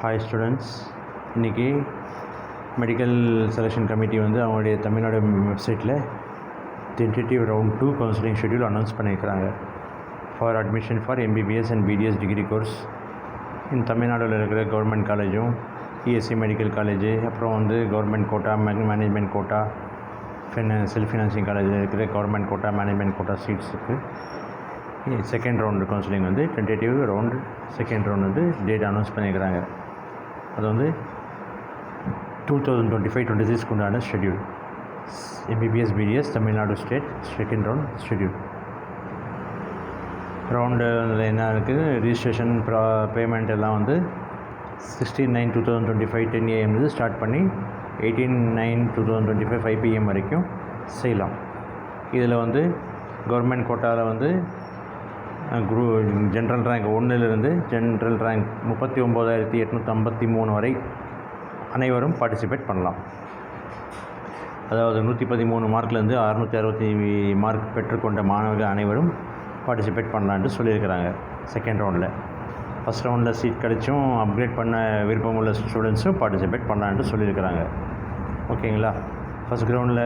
Hi students, இன்றைக்கி medical selection committee வந்து அவங்களுடைய தமிழ்நாடு வெப்சைட்டில் tentative round 2 counselling schedule announce பண்ணியிருக்கிறாங்க for admission for MBBS and BDS degree course in தமிழ்நாடுல இருக்கிற கவர்மெண்ட் காலேஜும் இஎஸ்சி மெடிக்கல் காலேஜு, அப்புறம் வந்து government quota, management quota, self financing காலேஜில் இருக்கிற கவர்மெண்ட் கோட்டா, மேனேஜ்மெண்ட் கோட்டா சீட்ஸுக்கு செகண்ட் ரவுண்டு கவுன்சிலிங் வந்து டென்டேட்டிவ் ரவுண்டு செகண்ட் ரவுண்ட் வந்து டேட் அனௌன்ஸ் பண்ணியிருக்கிறாங்க. அது வந்து 2025-26 உண்டான schedule MBBS BDS Tamil Nadu state second round schedule. Round என்ன இருக்குது, ரிஜிஸ்ட்ரேஷன் பேமெண்ட் எல்லாம் வந்து 16/9/2025 10 AM ஸ்டார்ட் பண்ணி 18/9/2025 5 PM வரைக்கும் செய்யலாம். இதில் வந்து கவர்மெண்ட் கோட்டாவில் வந்து ஜென்ரல் ரேங்க் 1லிருந்து ஜென்ரல் ரேங்க் 39,853 வரை அனைவரும் பார்ட்டிசிபேட் பண்ணலாம். அதாவது 113 மார்க்லேருந்து 665 மார்க் பெற்றுக்கொண்ட மாணவர்கள் அனைவரும் பார்ட்டிசிபேட் பண்ணலான்ட்டு சொல்லியிருக்கிறாங்க. செகண்ட் ரவுண்டில் ஃபஸ்ட் ரவுண்டில் சீட் கிடைச்சும் அப்கிரேட் பண்ண விருப்பமுள்ள ஸ்டூடெண்ட்ஸும் பார்ட்டிசிபேட் பண்ணலான்ட்டு சொல்லியிருக்கிறாங்க. ஓகேங்களா? ஃபஸ்ட் ரவுண்டில்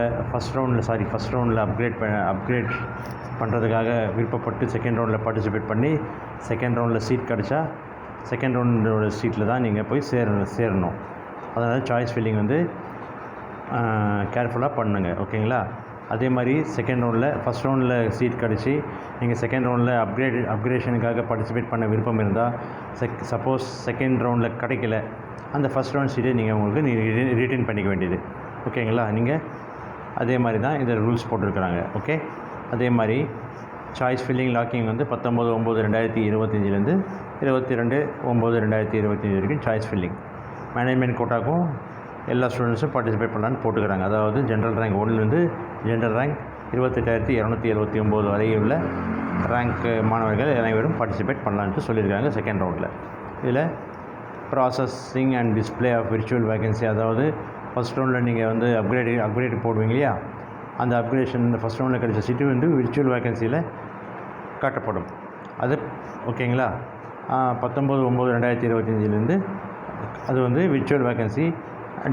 அப்கிரேட் பண்ணுறதுக்காக விருப்பப்பட்டு செகண்ட் ரவுண்டில் பார்ட்டிசிபேட் பண்ணி செகண்ட் ரவுண்டில் சீட் கிடச்சா செகண்ட் ரவுண்டோட சீட்டில் தான் நீங்கள் போய் சேரணும். அதனால் சாய்ஸ் ஃபில்லிங் வந்து கேர்ஃபுல்லாக பண்ணுங்க. ஓகேங்களா? அதே மாதிரி செகண்ட் ரவுண்டில் ஃபஸ்ட் ரவுண்டில் சீட் கிடச்சி நீங்கள் செகண்ட் ரவுண்டில் அப்கிரேஷனுக்காக பார்ட்டிசிபேட் பண்ண விருப்பம் இருந்தால் சப்போஸ் செகண்ட் ரவுண்டில் கிடைக்கல, அந்த ஃபஸ்ட் ரவுண்ட் சீட்டை நீங்கள் ரிட்டைன் பண்ணிக்க வேண்டியது. ஓகேங்களா? நீங்கள் அதே மாதிரி தான் இந்த ரூல்ஸ் போட்டிருக்கிறாங்க. ஓகே, அதே மாதிரி சாய்ஸ் ஃபில்லிங் லாக்கிங் வந்து 19/9/2025 22/9/2025 வரைக்கும் சாய்ஸ் ஃபில்லிங். மேனேஜ்மெண்ட் கோட்டாக்கும் எல்லா ஸ்டூடெண்ட்ஸும் பார்ட்டிசிபேட் பண்ணலான்னு போட்டுக்கிறாங்க. அதாவது ஜென்ரல் ரேங்க் 1லிருந்து ஜென்ரல் ரேங்க் 28,279 வரை உள்ள ரேங்க் மாணவர்கள் அனைவரும் பார்ட்டிசிபேட் பண்ணலான்ட்டு சொல்லியிருக்காங்க செகண்ட் ரவுண்டில். இதில் processing and display of virtual vacancy, அதாவது ஃபஸ்ட் ரவுண்டில் நீங்கள் வந்து அப்கிரேட் போடுவீங்க இல்லையா, அந்த அப்கிரேஷன் ஃபஸ்ட் ரவுண்டில் கிடைச்ச சீட்டு வந்து விர்ச்சுவல் வேகன்சியில் காட்டப்படும். அது ஓகேங்களா? 19/9/2025 அது வந்து விர்ச்சுவல் வேகன்சி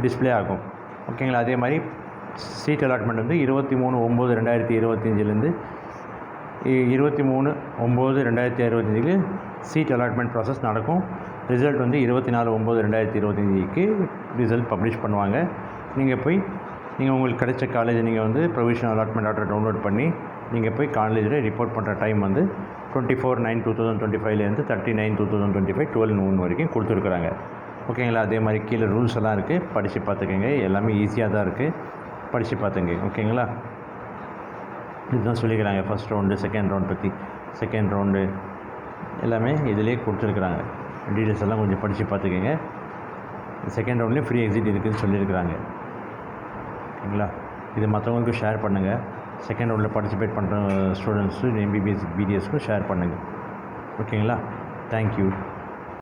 டிஸ்பிளே ஆகும். ஓகேங்களா? அதே மாதிரி சீட் அலாட்மெண்ட் வந்து 23/9/2025 23/9/2025 சீட் அலாட்மெண்ட் ப்ராசஸ் நடக்கும். ரிசல்ட் வந்து 24/9/2025 ரிசல்ட் பப்ளிஷ் பண்ணுவாங்க. நீங்கள் உங்களுக்கு கிடைச்ச காலேஜை நீங்கள் வந்து ப்ரொவிஷனல் அலாட்மெண்ட் ஆர்டர் டவுன்லோட் பண்ணி நீங்கள் போய் காலேஜில் ரிப்போர்ட் பண்ணுற டைம் வந்து 24/9/2025 30/9/2025 12 noon வரைக்கும் கொடுத்துருக்குறாங்க. ஓகேங்களா? அதே மாதிரி கீழே ரூல்ஸ் எல்லாம் இருக்குது, படித்து பார்த்துக்கோங்க. எல்லாமே ஈஸியாக தான் இருக்குது, படித்து பார்த்துங்க. ஓகேங்களா? இதுதான் சொல்லிக்கிறாங்க ஃபஸ்ட் ரவுண்டு செகண்ட் ரவுண்ட் பற்றி. செகண்ட் ரவுண்டு எல்லாமே இதிலே கொடுத்துருக்குறாங்க. டீட்டெயில்ஸ் எல்லாம் கொஞ்சம் படித்து பார்த்துக்கோங்க. செகண்ட் ரவுண்ட்லேயும் ஃப்ரீ எக்ஸிட் இருக்குதுன்னு சொல்லியிருக்கிறாங்க. ஓகேங்களா? இது மற்றவங்களுக்கும் ஷேர் பண்ணுங்கள். செகண்ட் ரவுண்டில் பார்ட்டிசிபேட் பண்ணுற ஸ்டூடெண்ட்ஸு எம்பிபிஎஸ் பிடிஎஸ்க்கும் ஷேர் பண்ணுங்கள். ஓகேங்களா? தேங்க்யூ.